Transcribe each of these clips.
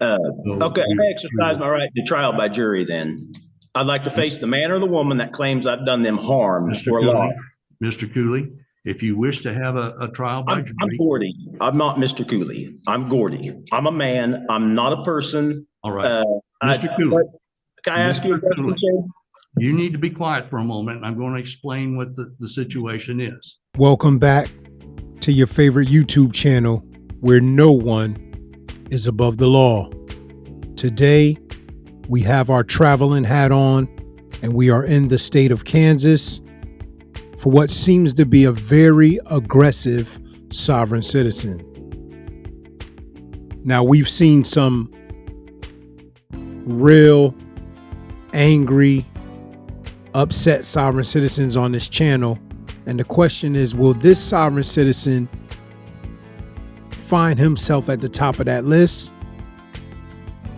So Okay, I exercise my right to trial by jury then. I'd like to face the man or the woman that claims I've done them harm Mr. or Cooley, loss. Mr. Cooley, if you wish to have a trial by I'm jury, Gordy. I'm not Mr. Cooley. I'm Gordy. I'm a man. I'm not a person. all right. Uh, Mr. Cooley, can I ask you a Mr. question, Cooley, sir? you need to be quiet for a moment. I'm going to explain what the situation is. Welcome back to your favorite YouTube channel where no one is above the law. Today, we have our traveling hat on and we are in the state of Kansas for what seems to be a very aggressive sovereign citizen. Now, we've seen some real angry, upset sovereign citizens on this channel. And the question is, will this sovereign citizen find himself at the top of that list?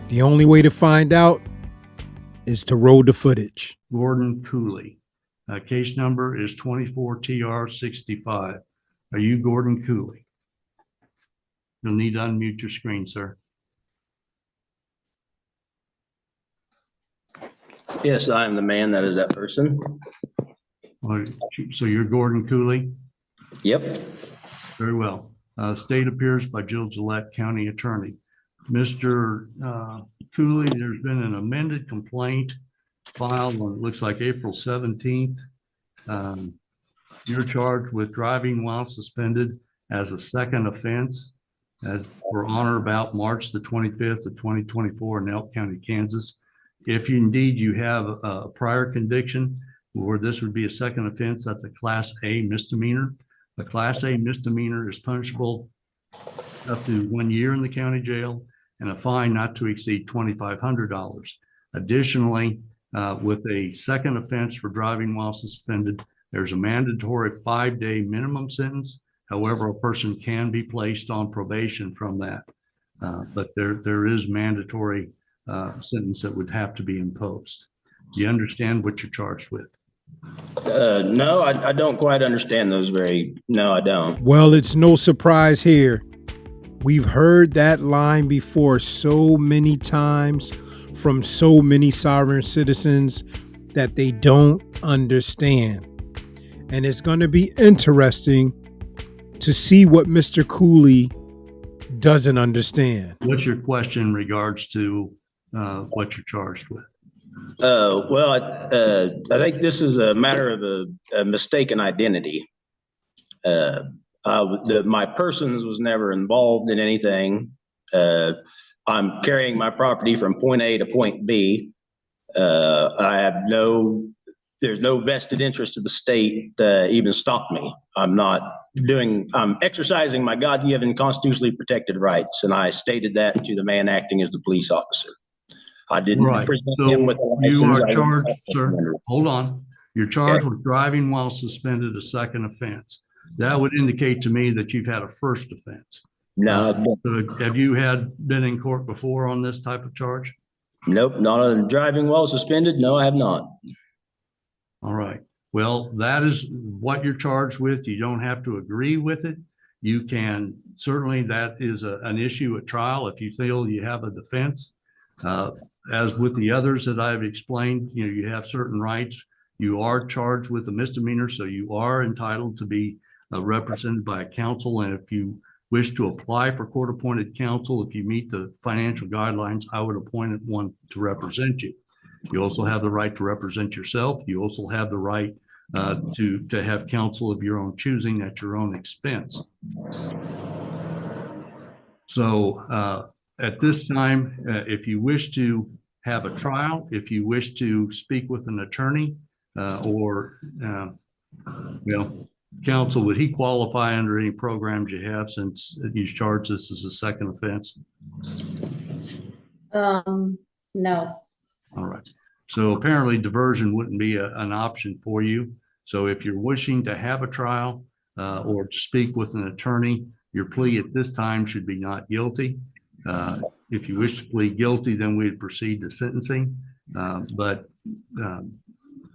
The only way to find out is to roll the footage. Gordon Cooley. Case number is 24TR65. Are you Gordon Cooley? You'll need to unmute your screen, sir. Yes, I am the man that is that person. So you're Gordon Cooley? Yep. Very well. State appears by Jill Gillette, County Attorney. Mr. Cooley, there's been an amended complaint filed on, it looks like April 17th. You're charged with driving while suspended as a second offense for on or about March the 25th of 2024 in Elk County, Kansas. If indeed you have a prior conviction where this would be a second offense, that's a Class A misdemeanor. A Class A misdemeanor is punishable up to 1 year in the county jail and a fine not to exceed $2,500. Additionally, with a second offense for driving while suspended, there's a mandatory 5-day minimum sentence. However, a person can be placed on probation from that, but there is mandatory sentence that would have to be imposed. Do you understand what you're charged with? No, I don't quite understand those no, I don't. Well, it's no surprise here. We've heard that line before so many times from so many sovereign citizens that they don't understand. And it's going to be interesting to see what Mr. Cooley doesn't understand. What's your question in regards to what you're charged with? Well, I think this is a matter of a mistaken identity. My persons was never involved in anything. I'm carrying my property from point A to point B. There's no vested interest of the state to even stop me. I'm exercising my God-given constitutionally protected rights. And I stated that to the man acting as the police officer. I didn't present him with a license. You are charged, sir. Hold on. You're charged with driving while suspended, a second offense. That would indicate to me that you've had a first offense. No. Have you been in court before on this type of charge? Nope, not on driving while suspended. No, I have not. All right. Well, that is what you're charged with. You don't have to agree with it. You can certainly, that is an issue at trial if you feel you have a defense. As with the others that I've explained, you have certain rights. You are charged with a misdemeanor, so you are entitled to be represented by a counsel. And if you wish to apply for court-appointed counsel, if you meet the financial guidelines, I would appoint one to represent you. You also have the right to represent yourself. You also have the right to have counsel of your own choosing at your own expense. So at this time, if you wish to have a trial, if you wish to speak with an attorney counsel, would he qualify under any programs you have since you charge this as a second offense? No. All right. So apparently diversion wouldn't be an option for you. So if you're wishing to have a trial or to speak with an attorney, your plea at this time should be not guilty. If you wish to plead guilty, then we'd proceed to sentencing. But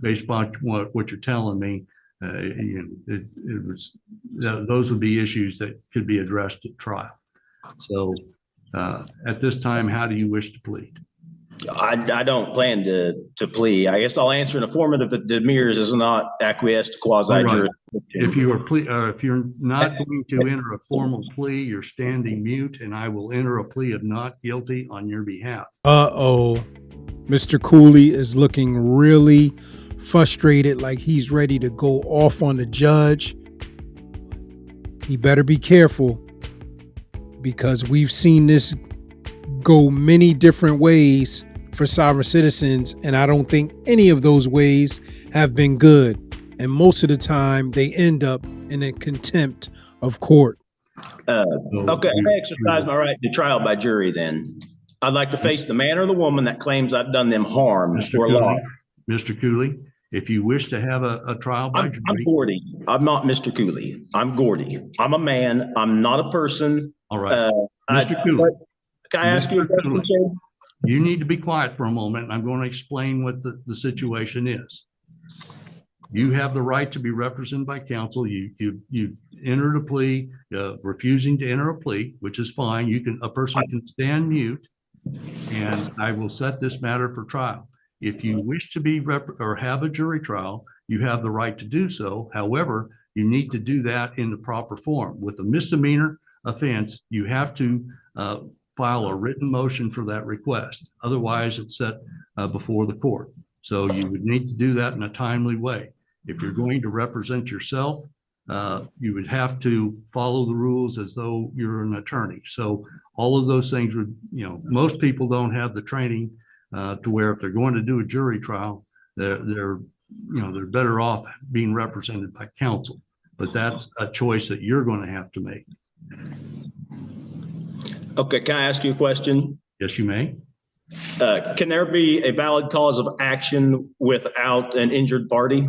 based upon what you're telling me, those would be issues that could be addressed at trial. So At this time, how do you wish to plead? I don't plan to plea. I guess I'll answer in affirmative that Demers is not acquiesced to quasi All right. jurisdiction. If you're not going to enter a formal plea, you're standing mute, and I will enter a plea of not guilty on your behalf. Uh-oh. Mr. Cooley is looking really frustrated, like he's ready to go off on the judge. He better be careful, because we've seen this go many different ways for sovereign citizens, and I don't think any of those ways have been good. And most of the time, they end up in a contempt of court. Okay, I exercise my right to trial by jury then. I'd like to face the man or the woman that claims I've done them harm or loss. Mr. Cooley, if you wish to have a trial by jury. I'm Gordy. I'm not Mr. Cooley. I'm Gordy. I'm a man. I'm not a person. All right. Mr. Cooley. Can I ask you a question, sir? You need to be quiet for a moment. I'm going to explain what the situation is. You have the right to be represented by counsel. You entered a plea, refusing to enter a plea, which is fine. A person can stand mute, and I will set this matter for trial. If you wish to be or have a jury trial, you have the right to do so. However, you need to do that in the proper form. With a misdemeanor offense, you have to file a written motion for that request. Otherwise, it's set before the court. So you would need to do that in a timely way. If you're going to represent yourself, you would have to follow the rules as though you're an attorney. So all of those things would, most people don't have the training to where if they're going to do a jury trial, they're better off being represented by counsel. But that's a choice that you're going to have to make. Okay, can I ask you a question? Yes, you may. Can there be a valid cause of action without an injured party?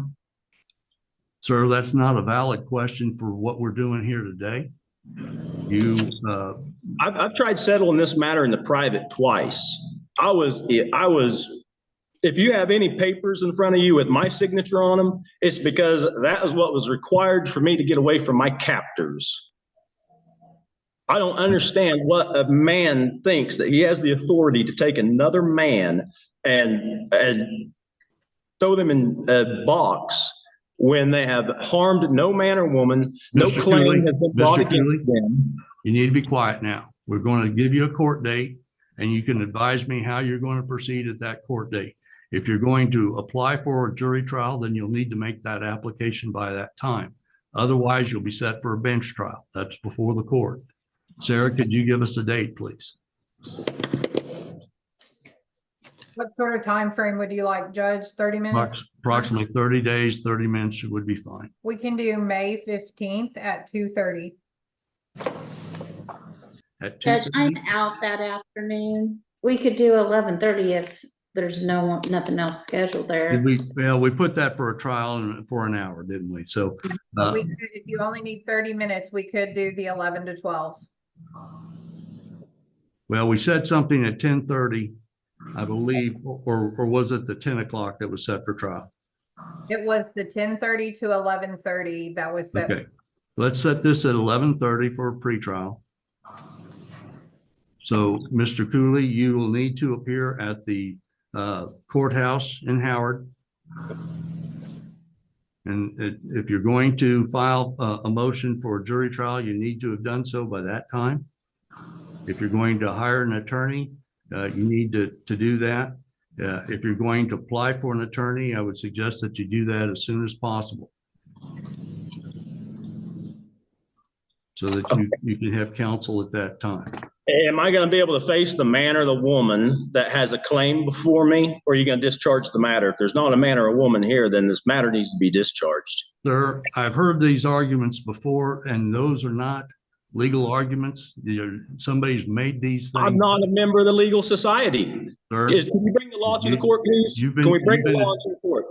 Sir, that's not a valid question for what we're doing here today. I've tried settling this matter in the private twice. If you have any papers in front of you with my signature on them, it's because that is what was required for me to get away from my captors. I don't understand what a man thinks that he has the authority to take another man and throw them in a box when they have harmed no man or woman. No claim has been brought against them. You need to be quiet now. We're going to give you a court date, and you can advise me how you're going to proceed at that court date. If you're going to apply for a jury trial, then you'll need to make that application by that time. Otherwise, you'll be set for a bench trial. That's before the court. Sarah, could you give us a date, please? What sort of time frame would you like, Judge? 30 minutes? Approximately 30 days, 30 minutes would be fine. We can do May 15th at 2:30. Judge, I'm out that afternoon. We could do 11:30 if there's nothing else scheduled there. We put that for a trial and for an hour, didn't we? So If you only need 30 minutes, we could do the 11 to 12. well, we said something at 10:30, I believe, or was it the 10 o'clock that was set for trial? It was the 10:30 to 11:30 that was set. Okay, let's set this at 11:30 for a pretrial. So, Mr. Cooley, you will need to appear at the courthouse in Howard. And if you're going to file a motion for a jury trial, you need to have done so by that time. If you're going to hire an attorney, you need to do that. If you're going to apply for an attorney, I would suggest that you do that as soon as possible, so that you can have counsel at that time. Am I going to be able to face the man or the woman that has a claim before me, or are you going to discharge the matter? If there's not a man or a woman here, then this matter needs to be discharged. Sir, I've heard these arguments before, and those are not legal arguments. Somebody's made these things. I'm not a member of the legal society. Sir, Can you bring the law to the court, please? Can we bring the law to the court?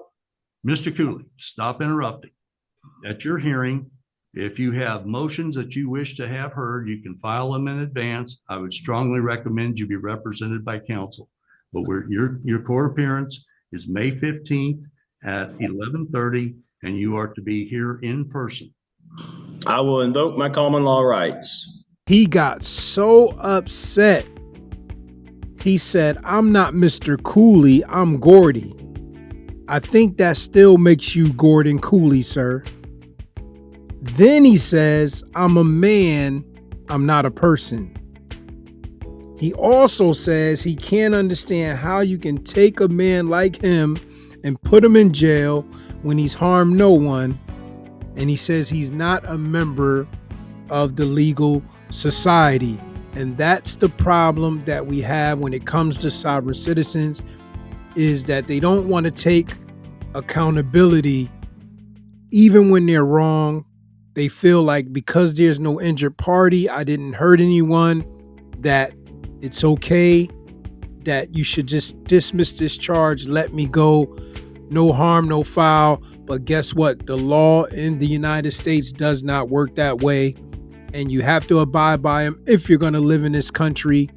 Mr. Cooley, stop interrupting. At your hearing, if you have motions that you wish to have heard, you can file them in advance. I would strongly recommend you be represented by counsel. But your court appearance is May 15th at 11:30, and you are to be here in person. I will invoke my common law rights. He got so upset. He said, "I'm not Mr. Cooley, I'm Gordy." I think that still makes you Gordon Cooley, sir. Then he says, "I'm a man, I'm not a person." He also says he can't understand how you can take a man like him and put him in jail when he's harmed no one. And he says he's not a member of the legal society. And that's the problem that we have when it comes to sovereign citizens, is that they don't want to take accountability even when they're wrong. They feel like because there's no injured party, I didn't hurt anyone, that it's okay, that you should just dismiss this charge, let me go, no harm, no foul. But guess what? The law in the United States does not work that way. And you have to abide by him if you're going to live in this country.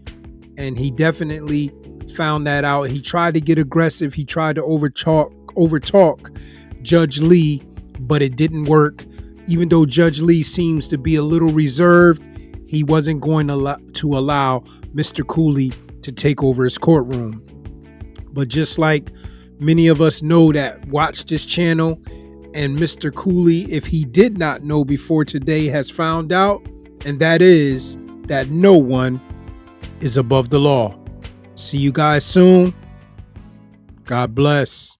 And he definitely found that out. He tried to get aggressive. He tried to overtalk Judge Lee, but it didn't work. Even though Judge Lee seems to be a little reserved, he wasn't going to allow Mr. Cooley to take over his courtroom. But just like many of us know that watch this channel, and Mr. Cooley, if he did not know before today, has found out, and that is that no one is above the law. See you guys soon. God bless.